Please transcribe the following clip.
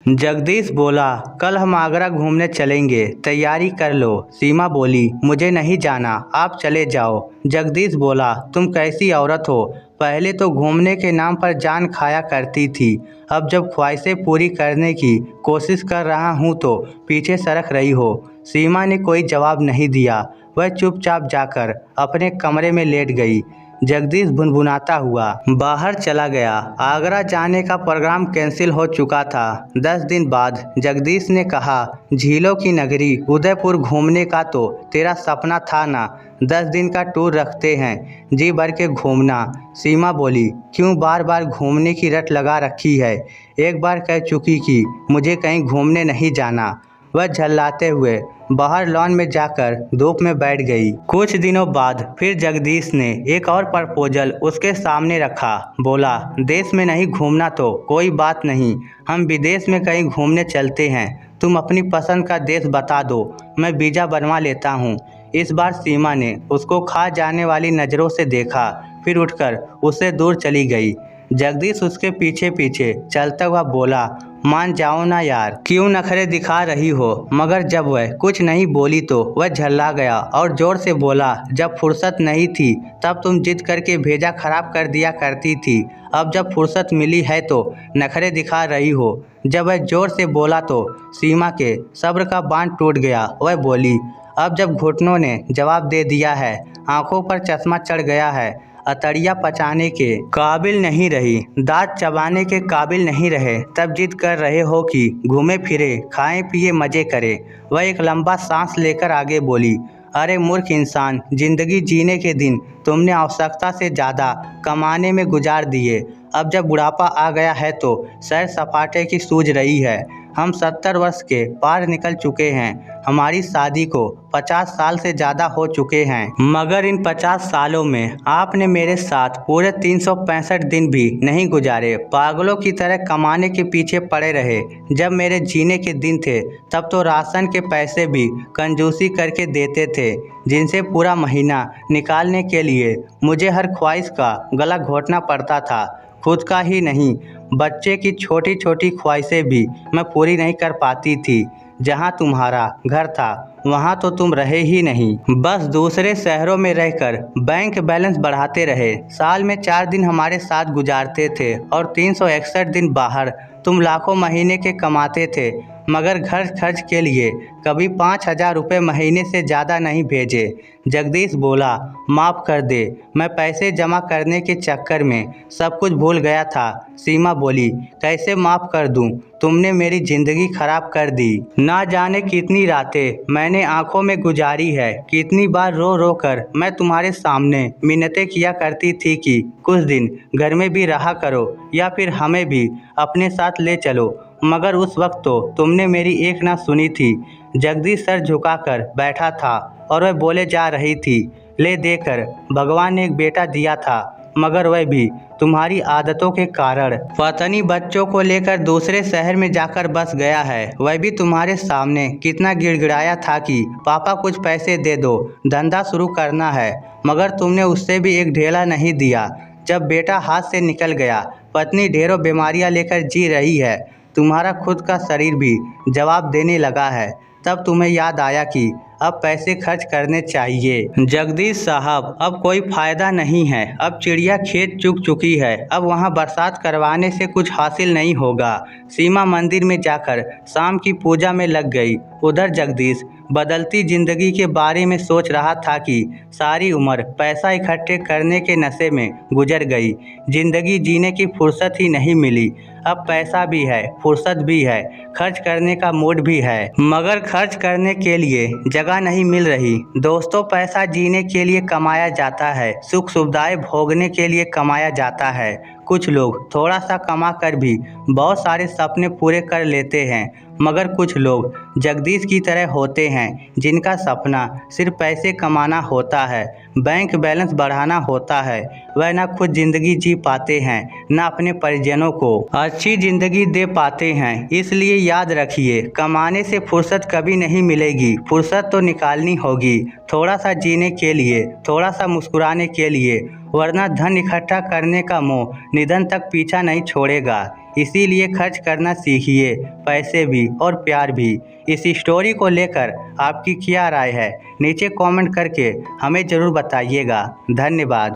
जगदीश बोला, कल हम आगरा घूमने चलेंगे, तैयारी कर लो। सीमा बोली, मुझे नहीं जाना, आप चले जाओ। जगदीश बोला, तुम कैसी औरत हो, पहले तो घूमने के नाम पर जान खाया करती थी, अब जब ख्वाहिशें पूरी करने की कोशिश कर रहा हूँ तो पीछे सरक रही हो। सीमा ने कोई जवाब नहीं दिया, वह चुपचाप जाकर अपने कमरे में लेट गई। जगदीश भुनभुनाता हुआ बाहर चला गया। आगरा जाने का प्रोग्राम कैंसिल हो चुका था। 10 दिन बाद जगदीश ने कहा, झीलों की नगरी उदयपुर घूमने का तो तेरा सपना था ना, 10 दिन का टूर रखते हैं, जी भर के घूमना। सीमा बोली, क्यों बार बार घूमने की रट लगा रखी है, एक बार कह चुकी कि मुझे कहीं घूमने नहीं जाना। वह झल्लाते हुए बाहर लॉन में जाकर धूप में बैठ गई। कुछ दिनों बाद फिर जगदीश ने एक और प्रपोजल उसके सामने रखा। बोला, देश में नहीं घूमना तो कोई बात नहीं, हम विदेश में कहीं घूमने चलते हैं, तुम अपनी पसंद का देश बता दो, मैं वीज़ा बनवा लेता हूँ। इस बार सीमा ने उसको खा जाने वाली नज़रों से देखा, फिर उठकर उससे दूर चली गई। जगदीश उसके पीछे पीछे चलता हुआ बोला, मान जाओ ना यार, क्यों नखरे दिखा रही हो। मगर जब वह कुछ नहीं बोली तो वह झल्ला गया और जोर से बोला, जब फुर्सत नहीं थी तब तुम जिद करके भेजा खराब कर दिया करती थी, अब जब फुर्सत मिली है तो नखरे दिखा रही हो। जब वह जोर से बोला तो सीमा के सब्र का बांध टूट गया। वह बोली, अब जब घुटनों ने जवाब दे दिया है, आंखों पर चश्मा चढ़ गया है, अतड़िया पचाने के काबिल नहीं रही, दांत चबाने के काबिल नहीं रहे, तब जिद कर रहे हो कि घूमे फिरे, खाएं पिए मजे करें। वह एक लंबा सांस लेकर आगे बोली, अरे मूर्ख इंसान, जिंदगी जीने के दिन तुमने आवश्यकता से ज़्यादा कमाने में गुजार दिए, अब जब बुढ़ापा आ गया है तो सैर सपाटे की सूझ रही है। हम 70 वर्ष के पार निकल चुके हैं, हमारी शादी को 50 साल से ज़्यादा हो चुके हैं, मगर इन 50 सालों में आपने मेरे साथ पूरे 365 दिन भी नहीं गुजारे, पागलों की तरह कमाने के पीछे पड़े रहे। जब मेरे जीने के दिन थे तब तो राशन के पैसे भी कंजूसी करके देते थे, जिनसे पूरा महीना निकालने के लिए मुझे हर ख्वाहिश का गला घोटना पड़ता था। खुद का ही नहीं, बच्चे की छोटी छोटी ख्वाहिशें भी मैं पूरी नहीं कर पाती थी। जहाँ तुम्हारा घर था वहाँ तो तुम रहे ही नहीं, बस दूसरे शहरों में रहकर बैंक बैलेंस बढ़ाते रहे। साल में 4 दिन हमारे साथ गुजारते थे और 361 दिन बाहर। तुम लाखों महीने के कमाते थे, मगर घर खर्च के लिए कभी 5,000 रुपये महीने से ज़्यादा नहीं भेजे। जगदीश बोला, माफ़ कर दे, मैं पैसे जमा करने के चक्कर में सब कुछ भूल गया था। सीमा बोली, कैसे माफ़ कर दूं, तुमने मेरी ज़िंदगी खराब कर दी। ना जाने कितनी रातें मैंने आंखों में गुजारी है, कितनी बार रो रो कर मैं तुम्हारे सामने मिन्नतें किया करती थी कि कुछ दिन घर में भी रहा करो या फिर हमें भी अपने साथ ले चलो, मगर उस वक्त तो तुमने मेरी एक ना सुनी थी। जगदीश सर झुकाकर बैठा था और वह बोले जा रही थी, ले देकर भगवान ने एक बेटा दिया था, मगर वह भी तुम्हारी आदतों के कारण पत्नी बच्चों को लेकर दूसरे शहर में जाकर बस गया है। वह भी तुम्हारे सामने कितना गिड़गिड़ाया था कि पापा कुछ पैसे दे दो, धंधा शुरू करना है, मगर तुमने उससे भी एक ढेला नहीं दिया। जब बेटा हाथ से निकल गया, पत्नी ढेरों बीमारियां लेकर जी रही है, तुम्हारा खुद का शरीर भी जवाब देने लगा है, तब तुम्हें याद आया कि अब पैसे खर्च करने चाहिए। जगदीश साहब, अब कोई फ़ायदा नहीं है, अब चिड़िया खेत चुग चुकी है, अब वहाँ बरसात करवाने से कुछ हासिल नहीं होगा। सीमा मंदिर में जाकर शाम की पूजा में लग गई। उधर जगदीश बदलती ज़िंदगी के बारे में सोच रहा था कि सारी उम्र पैसा इकट्ठे करने के नशे में गुजर गई, ज़िंदगी जीने की फुर्सत ही नहीं मिली। अब पैसा भी है, फुर्सत भी है, खर्च करने का मूड भी है, मगर खर्च करने के लिए जगह नहीं मिल रही। दोस्तों, पैसा जीने के लिए कमाया जाता है, सुख सुविधाएं भोगने के लिए कमाया जाता है। कुछ लोग थोड़ा सा कमा कर भी बहुत सारे सपने पूरे कर लेते हैं, मगर कुछ लोग जगदीश की तरह होते हैं जिनका सपना सिर्फ पैसे कमाना होता है, बैंक बैलेंस बढ़ाना होता है। वह ना खुद ज़िंदगी जी पाते हैं, ना अपने परिजनों को अच्छी ज़िंदगी दे पाते हैं। इसलिए याद रखिए, कमाने से फुर्सत कभी नहीं मिलेगी, फुर्सत तो निकालनी होगी, थोड़ा सा जीने के लिए, थोड़ा सा मुस्कुराने के लिए। वरना धन इकट्ठा करने का मोह निधन तक पीछा नहीं छोड़ेगा। इसीलिए खर्च करना सीखिए, पैसे भी और प्यार भी। इस स्टोरी को लेकर आपकी क्या राय है, नीचे कमेंट करके हमें ज़रूर बताइएगा। धन्यवाद।